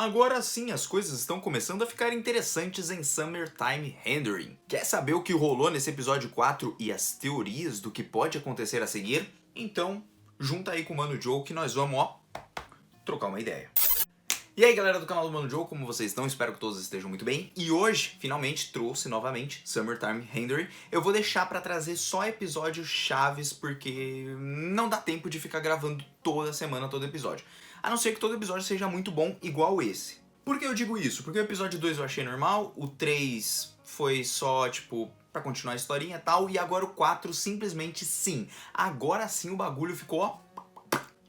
Agora sim, as coisas estão começando a ficar interessantes em Summertime Rendering. Quer saber o que rolou nesse episódio 4 e as teorias do que pode acontecer a seguir? Então, junta aí com o Mano Joe que nós vamos, trocar uma ideia. E aí galera do canal do Mano Joe, como vocês estão? Espero que todos estejam muito bem. E hoje, finalmente, trouxe novamente Summertime Rendering. Eu vou deixar pra trazer só episódios chaves, porque não dá tempo de ficar gravando toda semana, todo episódio. A não ser que todo episódio seja muito bom, igual esse. Por que eu digo isso? Porque o episódio 2 eu achei normal, o 3 foi só, pra continuar a historinha e tal, e agora o 4 simplesmente sim. Agora sim o bagulho ficou,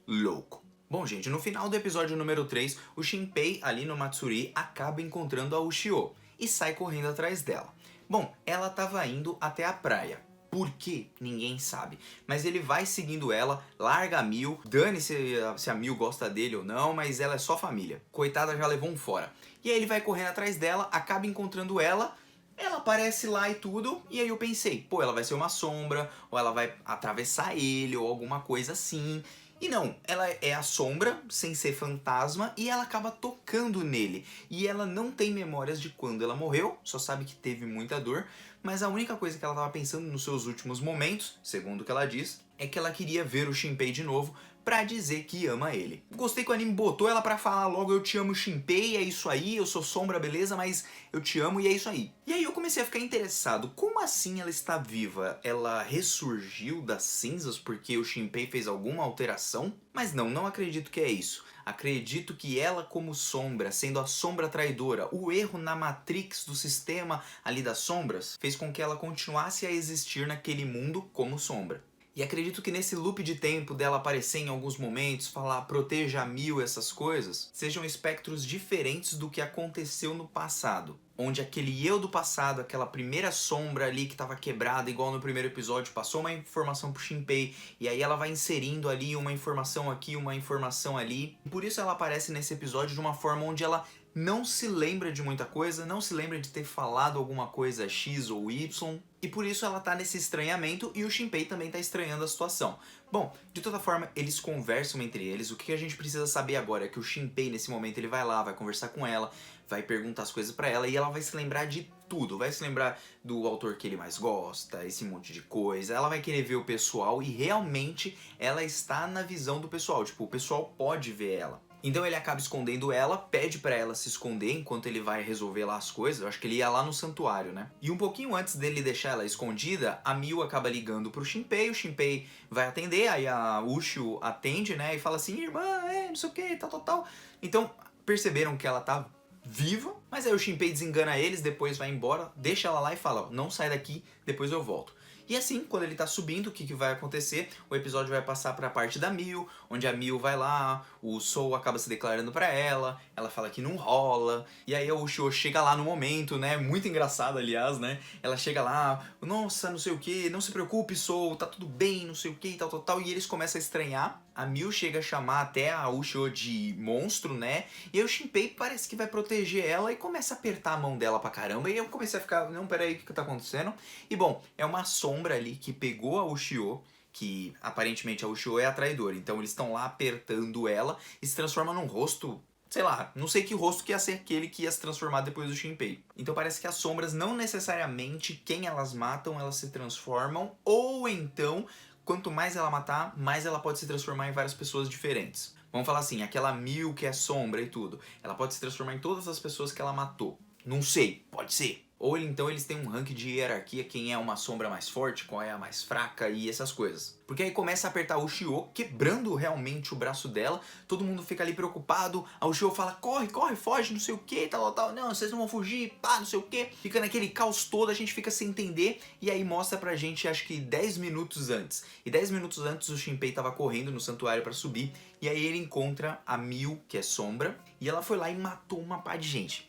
louco. Bom, gente, no final do episódio número 3, o Shinpei, ali no Matsuri, acaba encontrando a Ushio e sai correndo atrás dela. Bom, ela tava indo até a praia. Por quê? Ninguém sabe. Mas ele vai seguindo ela, larga a Miu, dane-se se a Miu gosta dele ou não, mas ela é só família. Coitada, já levou um fora. E aí ele vai correndo atrás dela, acaba encontrando ela, ela aparece lá e tudo, e aí eu pensei, pô, ela vai ser uma sombra, ou ela vai atravessar ele, ou alguma coisa assim. E não, ela é a sombra, sem ser fantasma, e ela acaba tocando nele. E ela não tem memórias de quando ela morreu, só sabe que teve muita dor, mas a única coisa que ela estava pensando nos seus últimos momentos, segundo o que ela diz, é que ela queria ver o Shinpei de novo pra dizer que ama ele. Gostei que o anime botou ela pra falar logo: eu te amo, Shinpei, é isso aí, eu sou sombra, beleza, mas eu te amo e é isso aí. E aí eu comecei a ficar interessado, como assim ela está viva? Ela ressurgiu das cinzas porque o Shinpei fez alguma alteração? Mas não acredito que é isso. Acredito que ela como sombra, sendo a sombra traidora, o erro na matrix do sistema ali das sombras, fez com que ela continuasse a existir naquele mundo como sombra. E acredito que nesse loop de tempo dela aparecer em alguns momentos, falar proteja a Miu, essas coisas, sejam espectros diferentes do que aconteceu no passado. Onde aquele eu do passado, aquela primeira sombra ali que estava quebrada, igual no primeiro episódio, passou uma informação pro Shinpei, e aí ela vai inserindo ali uma informação aqui, uma informação ali. E por isso ela aparece nesse episódio de uma forma onde ela não se lembra de muita coisa, não se lembra de ter falado alguma coisa X ou Y, e por isso ela tá nesse estranhamento e o Shinpei também tá estranhando a situação. Bom, de toda forma, eles conversam entre eles. O que a gente precisa saber agora é que o Shinpei, nesse momento, ele vai lá, vai conversar com ela, vai perguntar as coisas pra ela e ela vai se lembrar de tudo. Vai se lembrar do autor que ele mais gosta, esse monte de coisa. Ela vai querer ver o pessoal e realmente ela está na visão do pessoal. Tipo, o pessoal pode ver ela. Então ele acaba escondendo ela, pede pra ela se esconder enquanto ele vai resolver lá as coisas. Eu acho que ele ia lá no santuário, né? E um pouquinho antes dele deixar ela escondida, a Miu acaba ligando pro Shinpei, o Shinpei vai atender, aí a Ushio atende, né? E fala assim, irmã, não sei o que, tal. Então perceberam que ela tá viva, mas aí o Shinpei desengana eles, depois vai embora, deixa ela lá e fala, não sai daqui, depois eu volto. E assim, quando ele tá subindo, o que vai acontecer? O episódio vai passar pra parte da Miu, onde a Miu vai lá, o Sou acaba se declarando pra ela fala que não rola, e aí a Ushio chega lá no momento, né? Muito engraçado, aliás, né? Ela chega lá, nossa, não sei o que, não se preocupe, Sou, tá tudo bem, não sei o que, tal, e eles começam a estranhar. A Miu chega a chamar até a Ushio de monstro, né? E aí o Shinpei parece que vai proteger ela e começa a apertar a mão dela pra caramba. E eu comecei a ficar, não, peraí, o que tá acontecendo? E bom, é uma sombra ali que pegou a Ushio, que aparentemente a Ushio é a traidora. Então eles estão lá apertando ela e se transforma num rosto, sei lá, não sei que rosto que ia ser aquele que ia se transformar depois do Shinpei. Então parece que as sombras não necessariamente quem elas matam, elas se transformam, ou então quanto mais ela matar, mais ela pode se transformar em várias pessoas diferentes. Vamos falar assim, aquela Miu que é sombra e tudo, ela pode se transformar em todas as pessoas que ela matou. Não sei, pode ser. Ou então eles têm um ranking de hierarquia, quem é uma sombra mais forte, qual é a mais fraca e essas coisas. Porque aí começa a apertar a Ushio, quebrando realmente o braço dela, todo mundo fica ali preocupado, a Ushio fala, corre, foge, não sei o que, tal, não, vocês não vão fugir, pá, não sei o que. Fica naquele caos todo, a gente fica sem entender, e aí mostra pra gente, acho que 10 minutos antes. E 10 minutos antes o Shinpei tava correndo no santuário pra subir, e aí ele encontra a Miu, que é sombra, e ela foi lá e matou uma pá de gente.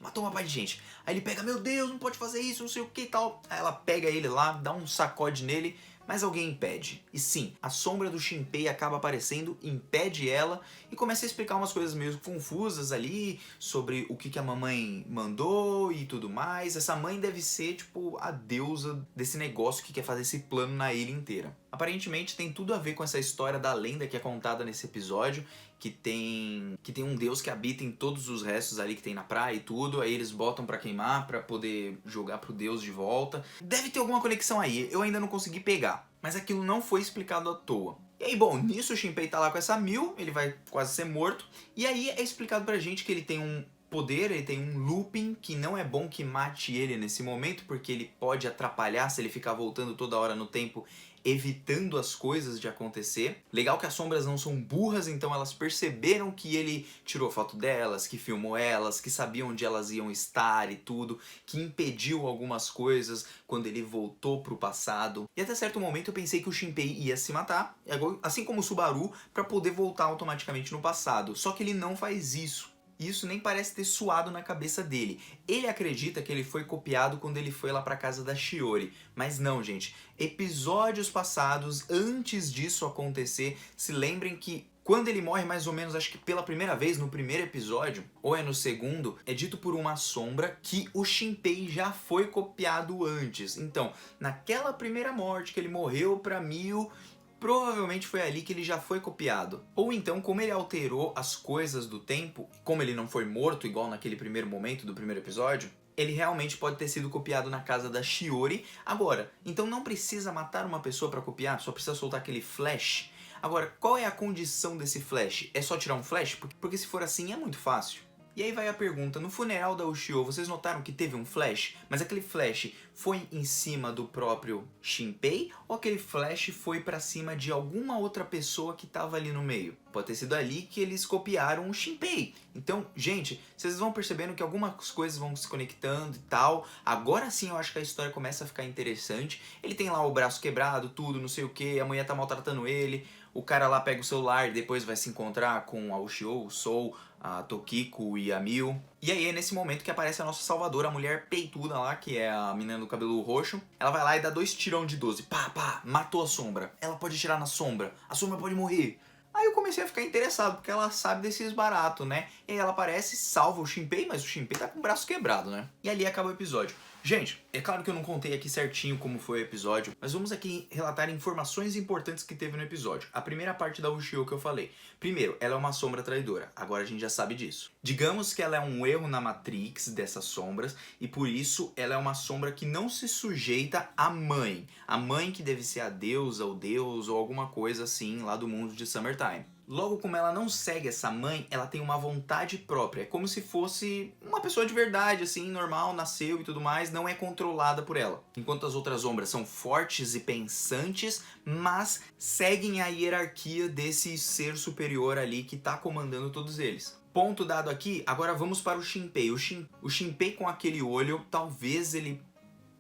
Aí ele pega, meu Deus, não pode fazer isso, não sei o que e tal. Aí ela pega ele lá, dá um sacode nele, mas alguém impede. E sim, a sombra do Shinpei acaba aparecendo, impede ela e começa a explicar umas coisas meio confusas ali sobre o que a mamãe mandou e tudo mais. Essa mãe deve ser, tipo, a deusa desse negócio que quer fazer esse plano na ilha inteira. Aparentemente tem tudo a ver com essa história da lenda que é contada nesse episódio, que tem um deus que habita em todos os restos ali que tem na praia e tudo, aí eles botam pra queimar pra poder jogar pro deus de volta. Deve ter alguma conexão aí, eu ainda não consegui pegar, mas aquilo não foi explicado à toa. E aí, bom, nisso o Shinpei tá lá com essa Mil, ele vai quase ser morto, e aí é explicado pra gente que ele tem um poder, ele tem um looping que não é bom que mate ele nesse momento, porque ele pode atrapalhar se ele ficar voltando toda hora no tempo, evitando as coisas de acontecer. Legal que as sombras não são burras, então elas perceberam que ele tirou foto delas, que filmou elas, que sabia onde elas iam estar e tudo, que impediu algumas coisas quando ele voltou pro passado. E até certo momento eu pensei que o Shinpei ia se matar, assim como o Subaru, para poder voltar automaticamente no passado. Só que ele não faz isso. Isso nem parece ter suado na cabeça dele. Ele acredita que ele foi copiado quando ele foi lá pra casa da Shiori. Mas não, gente. Episódios passados, antes disso acontecer, se lembrem que quando ele morre, mais ou menos, acho que pela primeira vez, no primeiro episódio, ou é no segundo, é dito por uma sombra que o Shinpei já foi copiado antes. Então, naquela primeira morte que ele morreu pra Mil, provavelmente foi ali que ele já foi copiado. Ou então, como ele alterou as coisas do tempo, como ele não foi morto igual naquele primeiro momento do primeiro episódio, ele realmente pode ter sido copiado na casa da Shiori. Agora, então não precisa matar uma pessoa para copiar, só precisa soltar aquele flash. Agora, qual é a condição desse flash? É só tirar um flash? Porque se for assim é muito fácil. E aí vai a pergunta, no funeral da Ushio, vocês notaram que teve um flash? Mas aquele flash foi em cima do próprio Shinpei? Ou aquele flash foi pra cima de alguma outra pessoa que tava ali no meio? Pode ter sido ali que eles copiaram o Shinpei. Então, gente, vocês vão percebendo que algumas coisas vão se conectando e tal. Agora sim eu acho que a história começa a ficar interessante. Ele tem lá o braço quebrado, tudo, não sei o que, a mulher tá maltratando ele. O cara lá pega o celular e depois vai se encontrar com a Ushio, o Sou, a Tokiko e a Mil. E aí é nesse momento que aparece a nossa salvadora, a mulher peituda lá, que é a menina do cabelo roxo. Ela vai lá e dá 2 tirão de 12. Pá, pá, matou a sombra. Ela pode atirar na sombra. A sombra pode morrer. Aí eu comecei a ficar interessado, porque ela sabe desses baratos, né? E aí ela aparece, salva o Shinpei, mas o Shinpei tá com o braço quebrado, né? E ali acaba o episódio. Gente, é claro que eu não contei aqui certinho como foi o episódio, mas vamos aqui relatar informações importantes que teve no episódio. A primeira parte da Ushio que eu falei. Primeiro, ela é uma sombra traidora. Agora a gente já sabe disso. Digamos que ela é um erro na Matrix dessas sombras, e por isso ela é uma sombra que não se sujeita à mãe. A mãe que deve ser a deusa, ou deus, ou alguma coisa assim lá do mundo de Summertime. Logo, como ela não segue essa mãe, ela tem uma vontade própria. É como se fosse uma pessoa de verdade, assim, normal, nasceu e tudo mais, não é controlada por ela. Enquanto as outras sombras são fortes e pensantes, mas seguem a hierarquia desse ser superior ali que tá comandando todos eles. Ponto dado aqui, agora vamos para o Shinpei. O Shinpei com aquele olho, talvez ele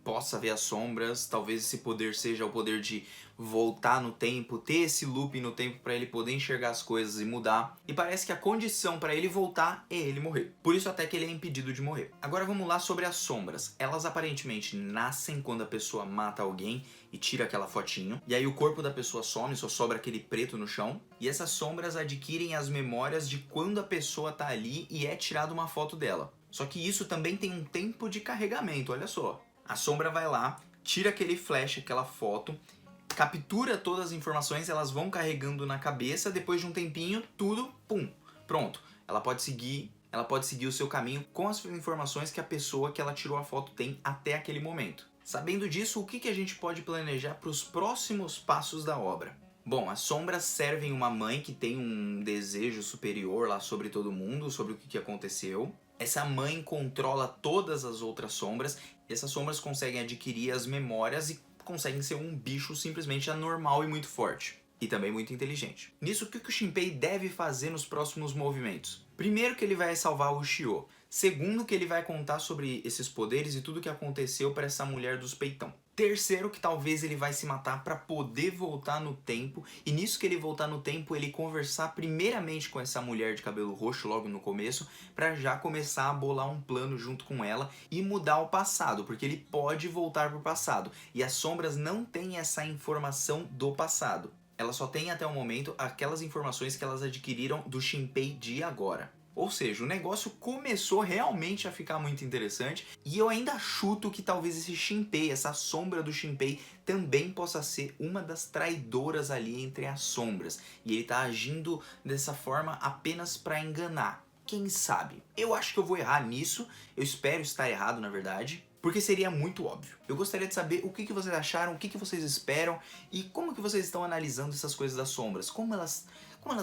possa ver as sombras, talvez esse poder seja o poder de voltar no tempo, ter esse looping no tempo para ele poder enxergar as coisas e mudar. E parece que a condição para ele voltar é ele morrer. Por isso até que ele é impedido de morrer. Agora vamos lá sobre as sombras. Elas aparentemente nascem quando a pessoa mata alguém e tira aquela fotinho. E aí o corpo da pessoa some, só sobra aquele preto no chão. E essas sombras adquirem as memórias de quando a pessoa tá ali e é tirada uma foto dela. Só que isso também tem um tempo de carregamento, olha só. A sombra vai lá, tira aquele flash, aquela foto, captura todas as informações, elas vão carregando na cabeça, depois de um tempinho, tudo, pum, pronto. Ela pode seguir o seu caminho com as informações que a pessoa que ela tirou a foto tem até aquele momento. Sabendo disso, o que a gente pode planejar para os próximos passos da obra? Bom, as sombras servem uma mãe que tem um desejo superior lá sobre todo mundo, sobre o que aconteceu. Essa mãe controla todas as outras sombras, e essas sombras conseguem adquirir as memórias e conseguem ser um bicho simplesmente anormal e muito forte. E também muito inteligente. Nisso, o que o Shinpei deve fazer nos próximos movimentos? Primeiro, que ele vai salvar o Ushio. Segundo, que ele vai contar sobre esses poderes e tudo o que aconteceu para essa mulher dos peitão. Terceiro, que talvez ele vai se matar para poder voltar no tempo. E nisso que ele voltar no tempo, ele conversar primeiramente com essa mulher de cabelo roxo logo no começo, para já começar a bolar um plano junto com ela e mudar o passado, porque ele pode voltar para o passado. E as sombras não têm essa informação do passado. Elas só têm até o momento aquelas informações que elas adquiriram do Shinpei de agora. Ou seja, o negócio começou realmente a ficar muito interessante e eu ainda chuto que talvez esse Shinpei, essa sombra do Shinpei, também possa ser uma das traidoras ali entre as sombras. E ele tá agindo dessa forma apenas para enganar. Quem sabe? Eu acho que eu vou errar nisso, eu espero estar errado na verdade, porque seria muito óbvio. Eu gostaria de saber o que vocês acharam, o que vocês esperam e como que vocês estão analisando essas coisas das sombras, como elas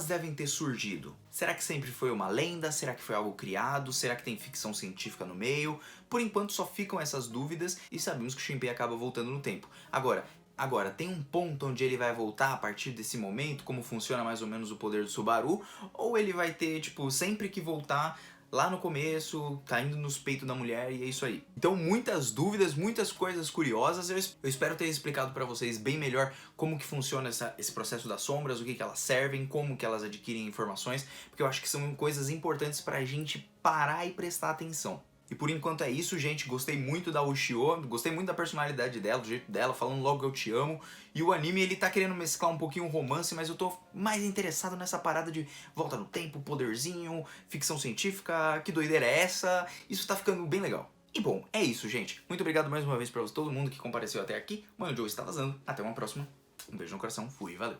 devem ter surgido? Será que sempre foi uma lenda? Será que foi algo criado? Será que tem ficção científica no meio? Por enquanto só ficam essas dúvidas e sabemos que o Shinpei acaba voltando no tempo. Agora, tem um ponto onde ele vai voltar a partir desse momento? Como funciona mais ou menos o poder do Subaru? Ou ele vai ter, tipo, sempre que voltar lá no começo, caindo nos peitos da mulher e é isso aí. Então muitas dúvidas, muitas coisas curiosas, eu espero ter explicado pra vocês bem melhor como que funciona esse processo das sombras, o que elas servem, como que elas adquirem informações, porque eu acho que são coisas importantes pra gente parar e prestar atenção. E por enquanto é isso, gente. Gostei muito da Ushio, gostei muito da personalidade dela, do jeito dela, falando logo eu te amo. E o anime, ele tá querendo mesclar um pouquinho o romance, mas eu tô mais interessado nessa parada de volta no tempo, poderzinho, ficção científica, que doideira é essa? Isso tá ficando bem legal. E bom, é isso, gente. Muito obrigado mais uma vez pra todo mundo que compareceu até aqui. Mano, o Joe está vazando. Até uma próxima. Um beijo no coração. Fui, valeu.